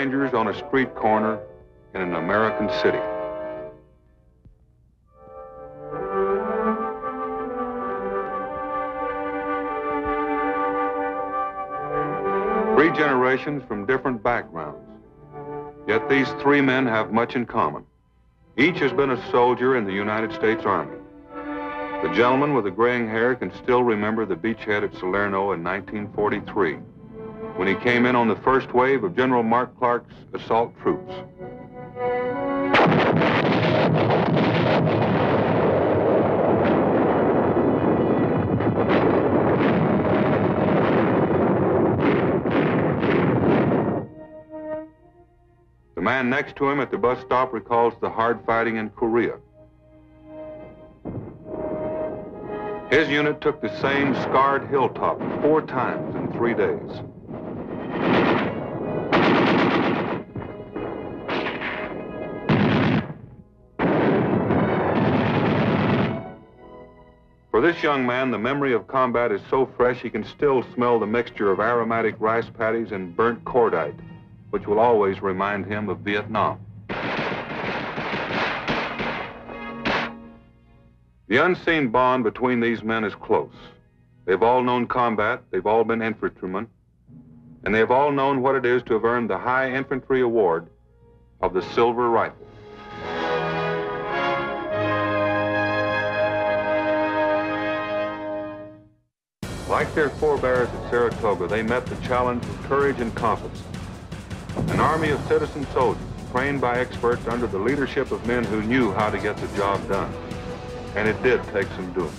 strangers on a street corner in an American city. Three generations from different backgrounds. Yet these three men have much in common. Each has been a soldier in the United States Army. The gentleman with the graying hair can still remember the beachhead at Salerno in 1943, when he came in on the first wave of General Mark Clark's assault troops. The man next to him at the bus stop recalls the hard fighting in Korea. His unit took the same scarred hilltop 4 times in 3 days. For this young man, the memory of combat is so fresh he can still smell the mixture of aromatic rice patties and burnt cordite, which will always remind him of Vietnam. The unseen bond between these men is close. They've all known combat, they've all been infantrymen, and they've all known what it is to have earned the high infantry award of the Silver Rifle. Like their forebears at Saratoga, they met the challenge with courage and confidence. An army of citizen soldiers, trained by experts under the leadership of men who knew how to get the job done. And it did take some doing.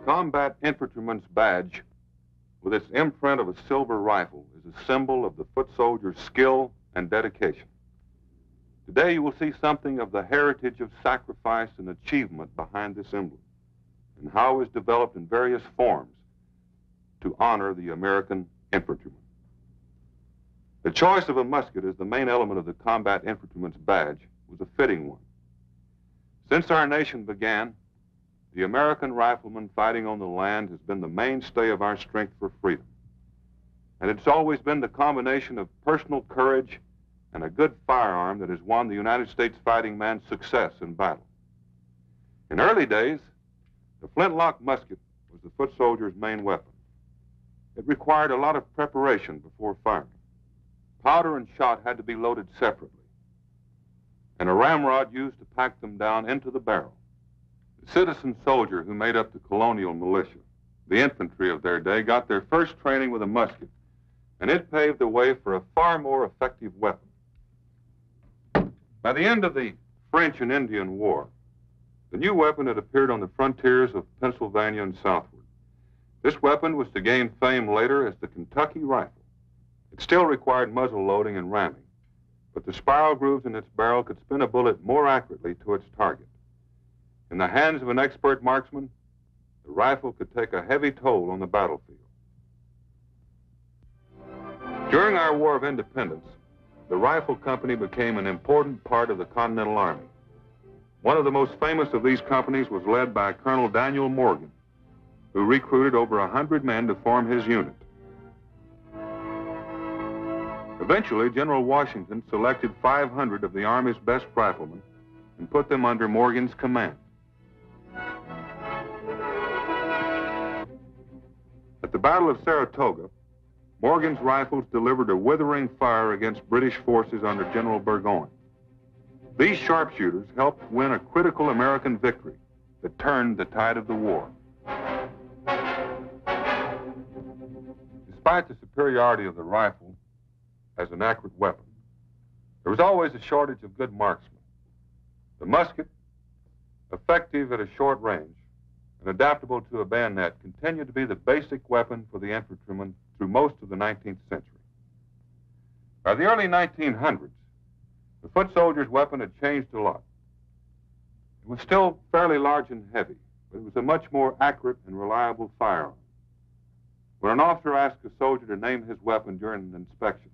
Combat Infantryman's Badge, with its imprint of a silver rifle, is a symbol of the foot soldier's skill and dedication. Today you will see something of the heritage of sacrifice and achievement behind this emblem, and how it was developed in various forms to honor the American infantryman. The choice of a musket as the main element of the Combat Infantryman's Badge was a fitting one. Since our nation began, the American rifleman fighting on the land has been the mainstay of our strength for freedom. And it's always been the combination of personal courage and a good firearm that has won the United States fighting man's success in battle. In early days, the flintlock musket was the foot soldier's main weapon. It required a lot of preparation before firing. Powder and shot had to be loaded separately, and a ramrod used to pack them down into the barrel. The citizen soldier who made up the colonial militia, the infantry of their day, got their first training with a musket, and it paved the way for a far more effective weapon. By the end of the French and Indian War, the new weapon had appeared on the frontiers of Pennsylvania and southward. This weapon was to gain fame later as the Kentucky rifle. It still required muzzle loading and ramming, but the spiral grooves in its barrel could spin a bullet more accurately to its target. In the hands of an expert marksman, the rifle could take a heavy toll on the battlefield. During our War of Independence, the Rifle Company became an important part of the Continental Army. One of the most famous of these companies was led by Colonel Daniel Morgan, who recruited over 100 men to form his unit. Eventually, General Washington selected 500 of the Army's best riflemen and put them under Morgan's command. At the Battle of Saratoga, Morgan's rifles delivered a withering fire against British forces under General Burgoyne. These sharpshooters helped win a critical American victory that turned the tide of the war. Despite the superiority of the rifle as an accurate weapon, there was always a shortage of good marksmen. The musket, effective at a short range and adaptable to a bayonet, continued to be the basic weapon for the infantryman through most of the 19th century. By the early 1900s, The foot soldier's weapon had changed a lot. It was still fairly large and heavy, but it was a much more accurate and reliable firearm. When an officer asked a soldier to name his weapon during an inspection,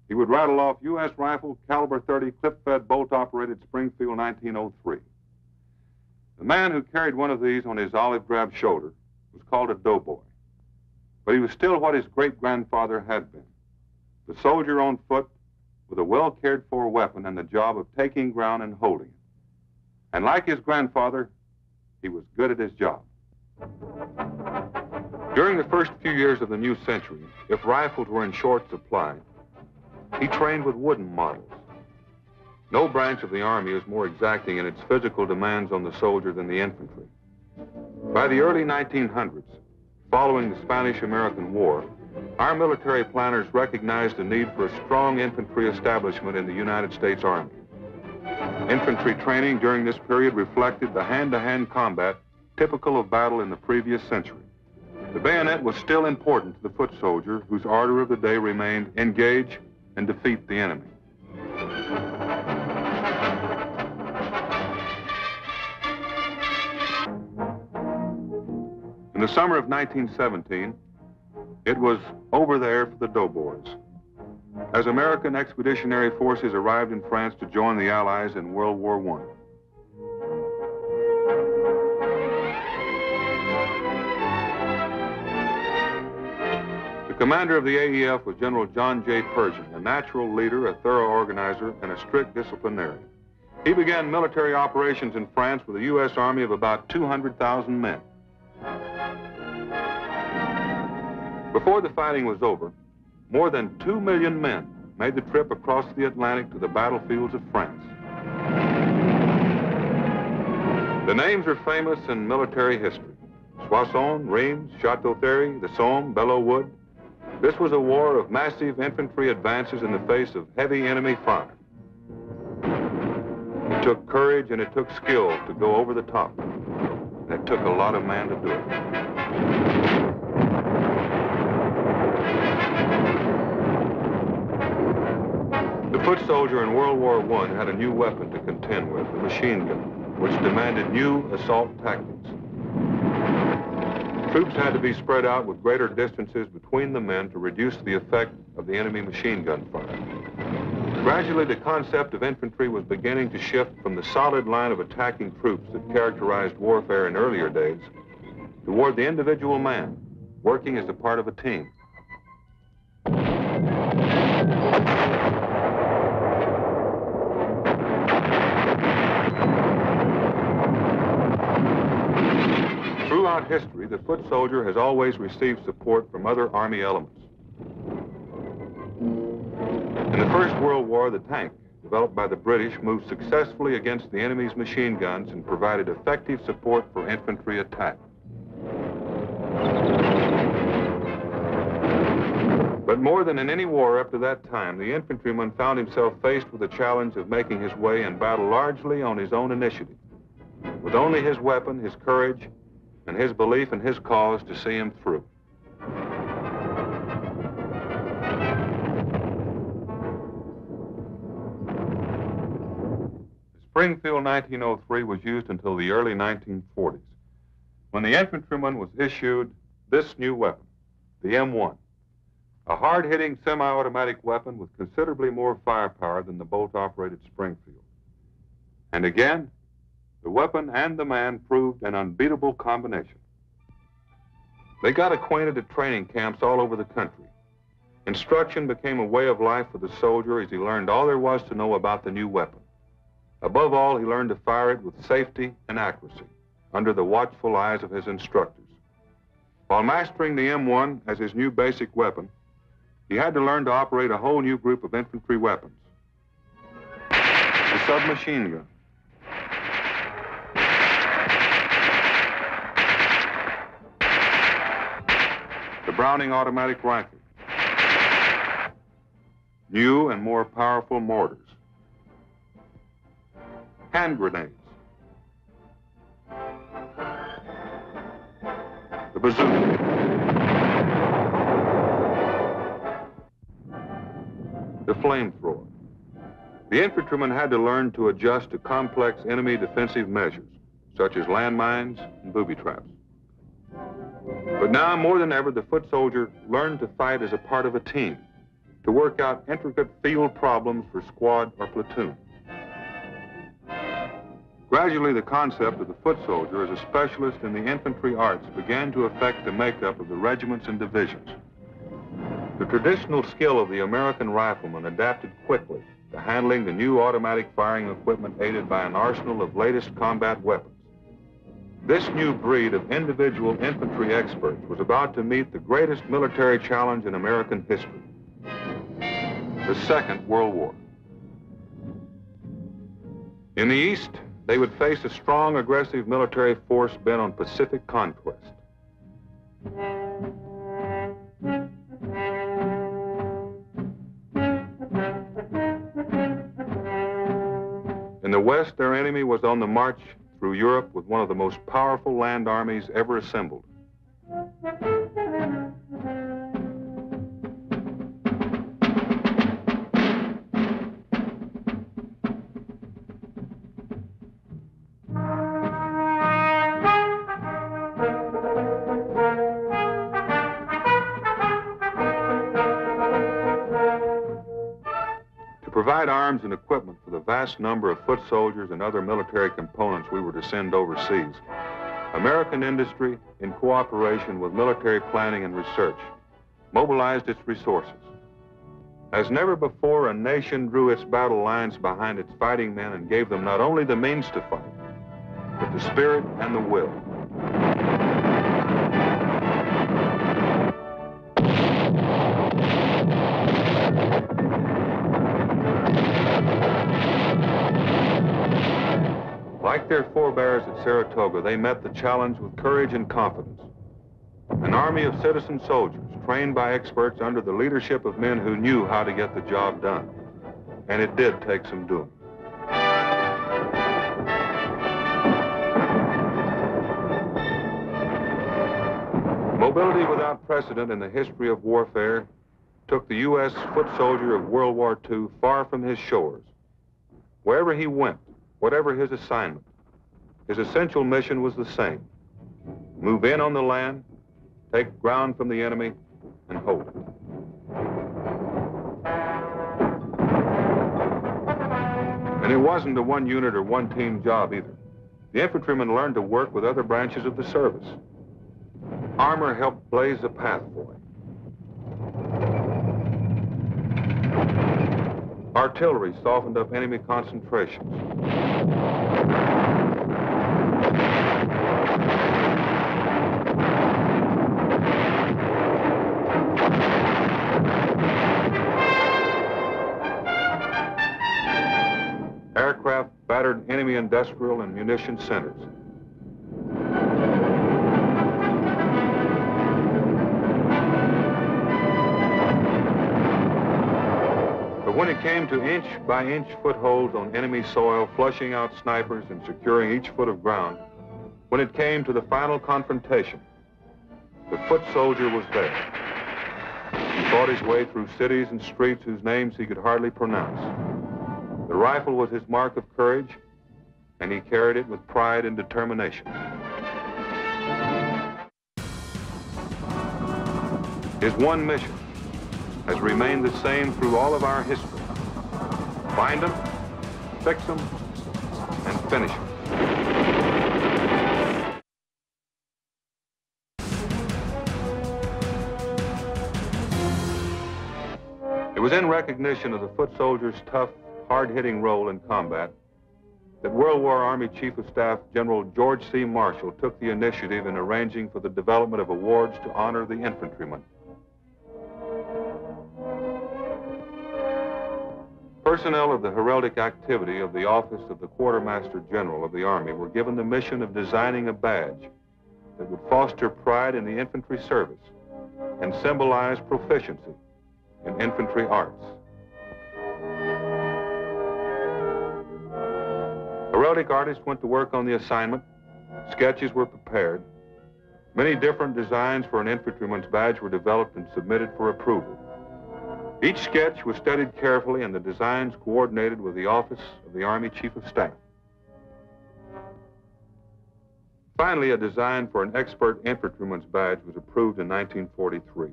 he would rattle off U.S. rifle, caliber 30, clip-fed, bolt-operated Springfield 1903. The man who carried one of these on his olive-drab shoulder was called a doughboy, but he was still what his great-grandfather had been, the soldier on foot with a well-cared-for weapon and the job of taking ground and holding it. And like his grandfather, he was good at his job. During the first few years of the new century, if rifles were in short supply, he trained with wooden models. No branch of the Army is more exacting in its physical demands on the soldier than the infantry. By the early 1900s, following the Spanish-American War, our military planners recognized the need for a strong infantry establishment in the United States Army. Infantry training during this period reflected the hand-to-hand combat typical of battle in the previous century. The bayonet was still important to the foot soldier, whose order of the day remained engage and defeat the enemy. In the summer of 1917, it was over there for the doughboys. As American expeditionary forces arrived in France to join the Allies in World War I. The commander of the AEF was General John J. Pershing, a natural leader, a thorough organizer, and a strict disciplinarian. He began military operations in France with a U.S. Army of about 200,000 men. Before the fighting was over, more than 2 million men made the trip across the Atlantic to the battlefields of France. The names are famous in military history. Soissons, Reims, Château-Thierry, the Somme, Belleau Wood. This was a war of massive infantry advances in the face of heavy enemy fire. It took courage and it took skill to go over the top. And it took a lot of men to do it. The foot soldier in World War I had a new weapon to contend with, the machine gun, which demanded new assault tactics. Troops had to be spread out with greater distances between the men to reduce the effect of the enemy machine gun fire. Gradually, the concept of infantry was beginning to shift from the solid line of attacking troops that characterized warfare in earlier days toward the individual man, working as a part of a team. Throughout history, the foot soldier has always received support from other Army elements. In the First World War, the tank, developed by the British, moved successfully against the enemy's machine guns and provided effective support for infantry attack. But more than in any war up to that time, the infantryman found himself faced with the challenge of making his way in battle largely on his own initiative, with only his weapon, his courage, and his belief in his cause to see him through. Springfield 1903 was used until the early 1940s, when the infantryman was issued this new weapon, the M1, a hard-hitting semi-automatic weapon with considerably more firepower than the bolt-operated Springfield. And again, the weapon and the man proved an unbeatable combination. They got acquainted at training camps all over the country. Instruction became a way of life for the soldier as he learned all there was to know about the new weapon. Above all, he learned to fire it with safety and accuracy under the watchful eyes of his instructors. While mastering the M1 as his new basic weapon, he had to learn to operate a whole new group of infantry weapons. The submachine gun, the Browning automatic rifle, new and more powerful mortars, hand grenades, the bazooka, the flamethrower, The infantryman had to learn to adjust to complex enemy defensive measures, such as landmines and booby traps. But now, more than ever, the foot soldier learned to fight as a part of a team, to work out intricate field problems for squad or platoon. Gradually, the concept of the foot soldier as a specialist in the infantry arts began to affect the makeup of the regiments and divisions. The traditional skill of the American rifleman adapted quickly to handling the new automatic firing equipment aided by an arsenal of latest combat weapons. This new breed of individual infantry experts was about to meet the greatest military challenge in American history, the Second World War. In the East, they would face a strong, aggressive military force bent on Pacific conquest. In the West, their enemy was on the march through Europe with one of the most powerful land armies ever assembled. To provide arms and equipment for the vast number of foot soldiers and other military components we were to send overseas, American industry, in cooperation with military planning and research, mobilized its resources. As never before, a nation drew its battle lines behind its fighting men and gave them not only the means to fight, but the spirit and the will. Like their forebears at Saratoga, they met the challenge with courage and confidence. An army of citizen soldiers, trained by experts under the leadership of men who knew how to get the job done. And it did take some doing. Mobility without precedent in the history of warfare took the U.S. foot soldier of World War II far from his shores. Wherever he went, whatever his assignment, his essential mission was the same: move in on the land, take ground from the enemy, and hold it. And it wasn't a one-unit or one-team job either. The infantryman learned to work with other branches of the service. Armor helped blaze a path for him. Artillery softened up enemy concentrations. Aircraft battered enemy industrial and munition centers. But when it came to inch-by-inch footholds on enemy soil, flushing out snipers and securing each foot of ground, when it came to the final confrontation, the foot soldier was there. He fought his way through cities and streets whose names he could hardly pronounce. The rifle was his mark of courage, and he carried it with pride and determination. His one mission has remained the same through all of our history: find them, fix them, and finish them. It was in recognition of the foot soldier's tough, hard-hitting role in combat that World War Army Chief of Staff General George C. Marshall took the initiative in arranging for the development of awards to honor the infantrymen. Personnel of the heraldic activity of the Office of the Quartermaster General of the Army were given the mission of designing a badge that would foster pride in the infantry service and symbolize proficiency in infantry arts. Heraldic artists went to work on the assignment. Sketches were prepared. Many different designs for an infantryman's badge were developed and submitted for approval. Each sketch was studied carefully and the designs coordinated with the Office of the Army Chief of Staff. Finally, a design for an expert infantryman's badge was approved in 1943.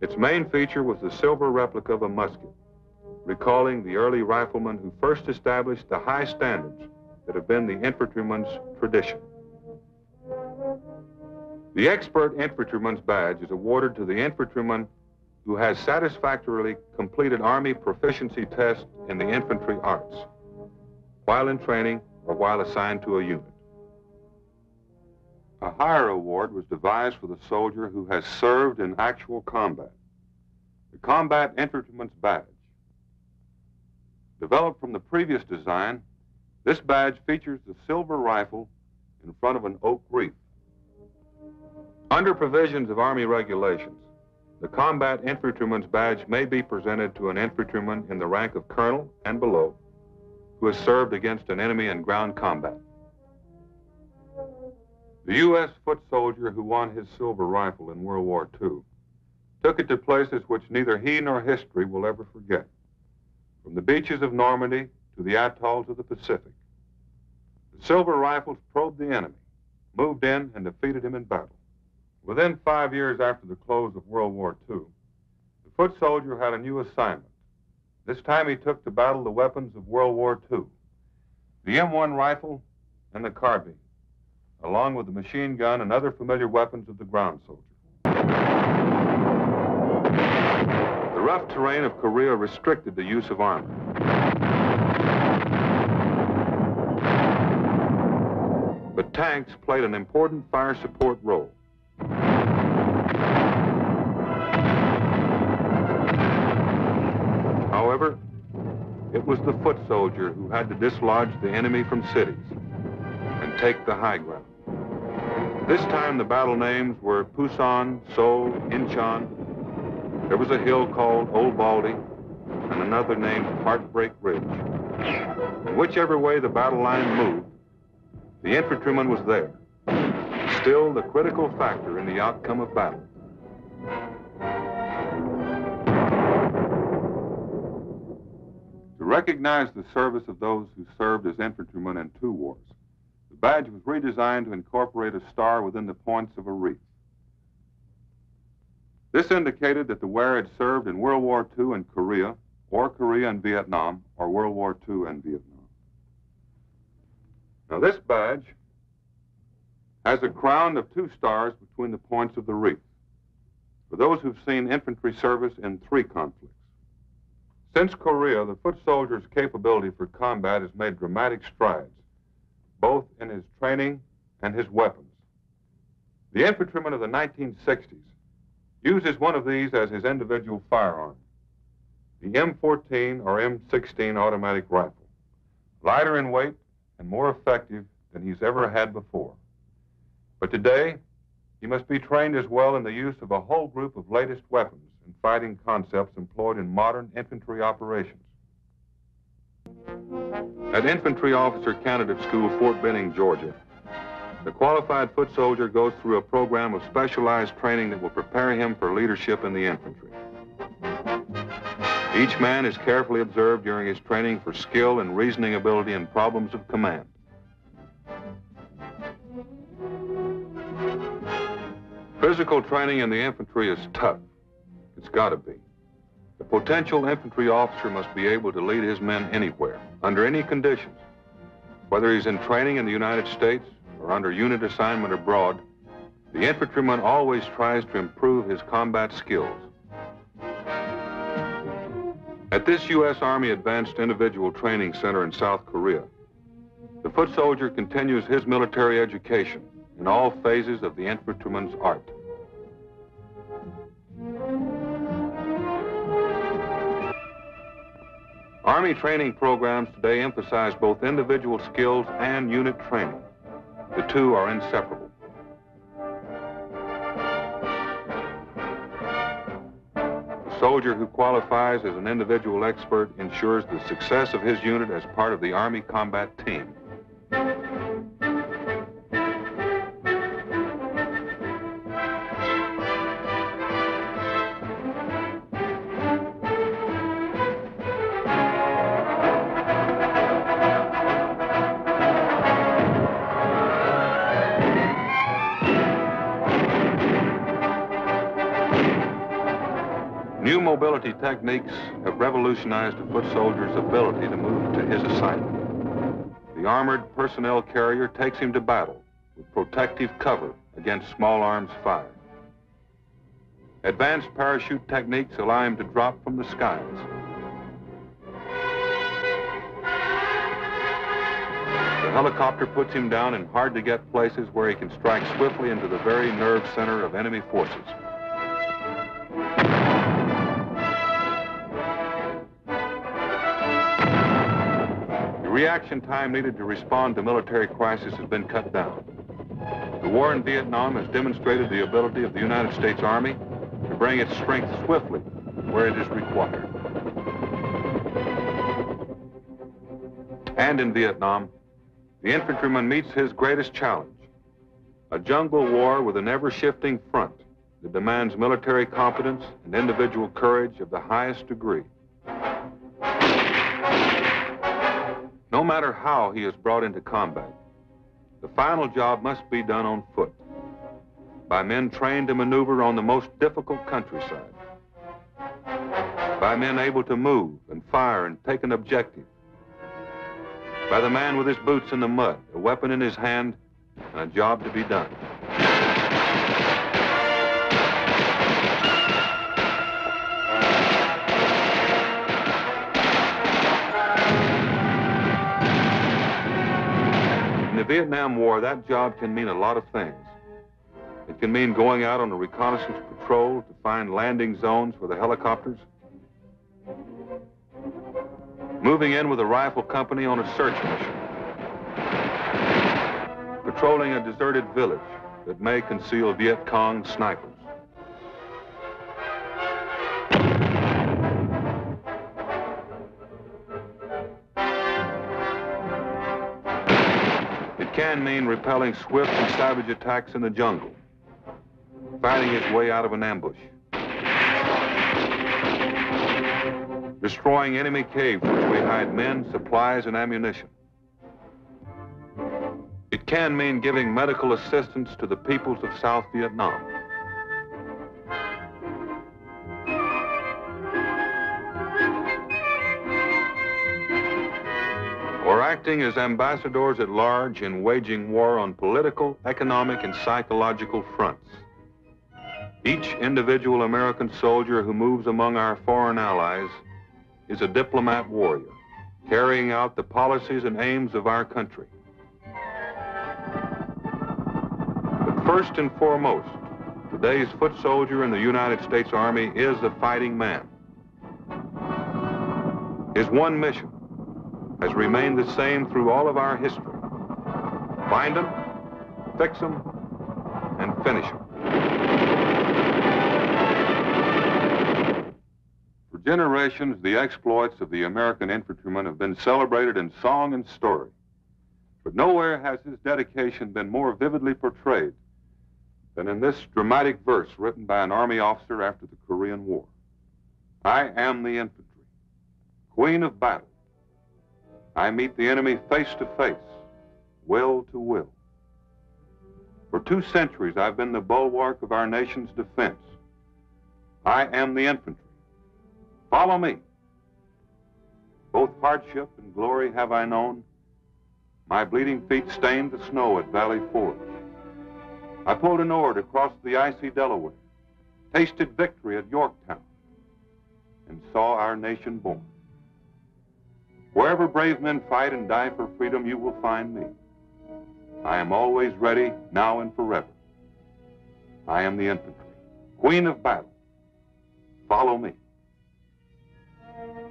Its main feature was the silver replica of a musket, recalling the early riflemen who first established the high standards that have been the infantryman's tradition. The expert infantryman's badge is awarded to the infantryman who has satisfactorily completed Army proficiency tests in the infantry arts, while in training or while assigned to a unit. A higher award was devised for the soldier who has served in actual combat, the Combat Infantryman's Badge. Developed from the previous design, this badge features the silver rifle in front of an oak wreath. Under provisions of Army regulations, the Combat Infantryman's Badge may be presented to an infantryman in the rank of colonel and below who has served against an enemy in ground combat. The U.S. foot soldier who won his silver rifle in World War II took it to places which neither he nor history will ever forget, from the beaches of Normandy to the atolls of the Pacific. The silver rifles probed the enemy, moved in, and defeated him in battle. Within 5 years after the close of World War II, the foot soldier had a new assignment. This time he took to battle the weapons of World War II, the M1 rifle and the carbine, along with the machine gun and other familiar weapons of the ground soldier. The rough terrain of Korea restricted the use of armor. But tanks played an important fire support role. However, it was the foot soldier who had to dislodge the enemy from cities and take the high ground. This time the battle names were Pusan, Seoul, Incheon. There was a hill called Old Baldy and another named Heartbreak Ridge. And whichever way the battle line moved, the infantryman was there, still the critical factor in the outcome of battle. To recognize the service of those who served as infantrymen in two wars, the badge was redesigned to incorporate a star within the points of a wreath. This indicated that the wearer had served in World War II in Korea, or Korea and Vietnam, or World War II and Vietnam. Now this badge has a crown of 2 stars between the points of the wreath for those who've seen infantry service in 3 conflicts. Since Korea, the foot soldier's capability for combat has made dramatic strides, both in his training and his weapons. The infantryman of the 1960s uses one of these as his individual firearm, the M14 or M16 automatic rifle, lighter in weight and more effective than he's ever had before. But today, he must be trained as well in the use of a whole group of latest weapons and fighting concepts employed in modern infantry operations. At Infantry Officer Candidate School, Fort Benning, Georgia, the qualified foot soldier goes through a program of specialized training that will prepare him for leadership in the infantry. Each man is carefully observed during his training for skill and reasoning ability in problems of command. Physical training in the infantry is tough. It's got to be. The potential infantry officer must be able to lead his men anywhere, under any conditions. Whether he's in training in the United States or under unit assignment abroad, the infantryman always tries to improve his combat skills. At this U.S. Army Advanced Individual Training Center in South Korea, the foot soldier continues his military education in all phases of the infantryman's art. Army training programs today emphasize both individual skills and unit training. The two are inseparable. The soldier who qualifies as an individual expert ensures the success of his unit as part of the Army combat team. mobility techniques have revolutionized a foot soldier's ability to move to his assignment. The armored personnel carrier takes him to battle with protective cover against small arms fire. Advanced parachute techniques allow him to drop from the skies. The helicopter puts him down in hard-to-get places where he can strike swiftly into the very nerve center of enemy forces. The reaction time needed to respond to military crisis has been cut down. The war in Vietnam has demonstrated the ability of the United States Army to bring its strength swiftly where it is required. And in Vietnam, the infantryman meets his greatest challenge, a jungle war with an ever-shifting front that demands military competence and individual courage of the highest degree. No matter how he is brought into combat, the final job must be done on foot, by men trained to maneuver on the most difficult countryside, by men able to move and fire and take an objective, by the man with his boots in the mud, a weapon in his hand, and a job to be done. In the Vietnam War, that job can mean a lot of things. It can mean going out on a reconnaissance patrol to find landing zones for the helicopters, moving in with a rifle company on a search mission, patrolling a deserted village that may conceal Viet Cong snipers. It can mean repelling swift and savage attacks in the jungle, fighting his way out of an ambush, destroying enemy caves where we hide men, supplies, and ammunition. It can mean giving medical assistance to the peoples of South Vietnam. Or acting as ambassadors at large in waging war on political, economic, and psychological fronts. Each individual American soldier who moves among our foreign allies is a diplomat warrior, carrying out the policies and aims of our country. But first and foremost, today's foot soldier in the United States Army is a fighting man. His one mission has remained the same through all of our history: find them, fix them, and finish them. For generations, the exploits of the American infantryman have been celebrated in song and story. But nowhere has his dedication been more vividly portrayed than in this dramatic verse written by an Army officer after the Korean War. I am the infantry, queen of battle. I meet the enemy face to face, will to will. For 2 centuries, I've been the bulwark of our nation's defense. I am the infantry. Follow me. Both hardship and glory have I known. My bleeding feet stained the snow at Valley Forge. I pulled an oar to cross the icy Delaware, tasted victory at Yorktown, and saw our nation born. Wherever brave men fight and die for freedom, you will find me. I am always ready, now and forever. I am the infantry, queen of battle. Follow me.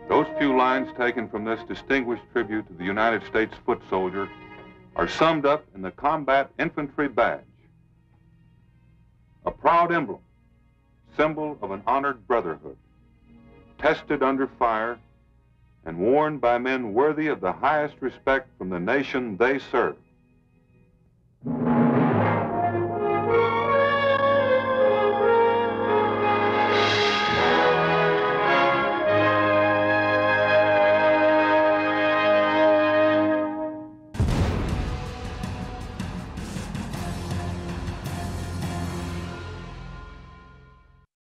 Those few lines taken from this distinguished tribute to the United States foot soldier are summed up in the Combat Infantry Badge, a proud emblem, symbol of an honored brotherhood, tested under fire and worn by men worthy of the highest respect from the nation they serve.